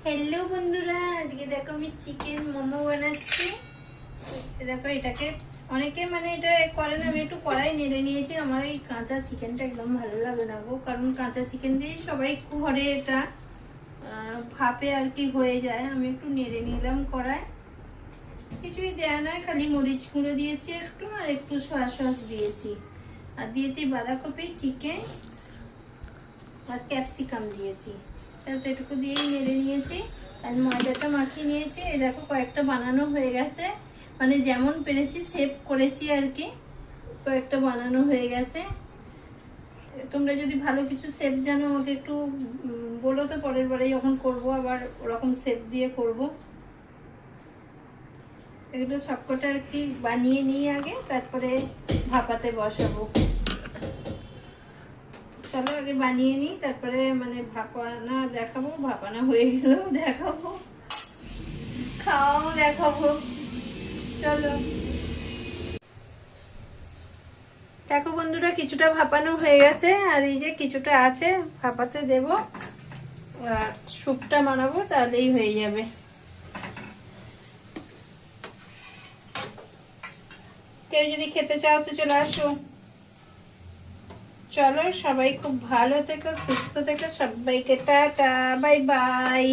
Hello বন্ধুরা, আজকে দেখো আমি চিকেন মোমো বানাচ্ছি। দেখো এটাকে অনেকে এটা করে না, আমি একটু কড়াই নেড়ে নিয়েছি। আমার এই কাঁচা চিকেনটা একদম ভালো লাগে না গো, কারণ কাঁচা চিকেন দিয়ে সবাই ঘরে এটা ভাপে আর কি হয়ে যায়। আমি একটু নেড়ে নিলাম কড়াই, কিছুই দেয়া নয়, খালি মরিচ গুঁড়ো দিয়েছি একটু, আর একটু সয়া সস দিয়েছি, আর দিয়েছি বাঁধাকপি, চিকেন আর ক্যাপসিকাম দিয়েছি। সেটুকু দিয়েই নেড়ে নিয়েছি আর ময়দাটা মাখিয়ে নিয়েছি। এই দেখো কয়েকটা বানানো হয়ে গেছে, যেমন পেরেছি শেপ করেছি আর কি, কয়েকটা বানানো হয়ে গেছে। তোমরা যদি ভালো কিছু শেপ জানো আমাকে একটু বলো তো, পরের বারে যখন করবো আবার ওরকম শেপ দিয়ে করব। এগুলো সবকটা আর কি বানিয়ে নিয়ে আগে তারপরে ভাপাতে বসাবো। চলো আগে বানিয়ে নিই, তারপরে ভাপানা দেখাবো, ভাপানা হয়ে গেলেও দেখাবো, খাওয়াও দেখাবো। চলো দেখো বন্ধুরা, কিছুটা ভাপানো হয়ে গেছে, আর এই যে কিছুটা আছে ভাপাতে দেব, আর স্যুপটা বানাবো, তাহলেই হয়ে যাবে। কেউ যদি খেতে চাও তো চলে আসো। চলো, সবাই খুব ভালো থেকো, সুস্থ থেকো, সবাইকে টাটা, বাই বাই।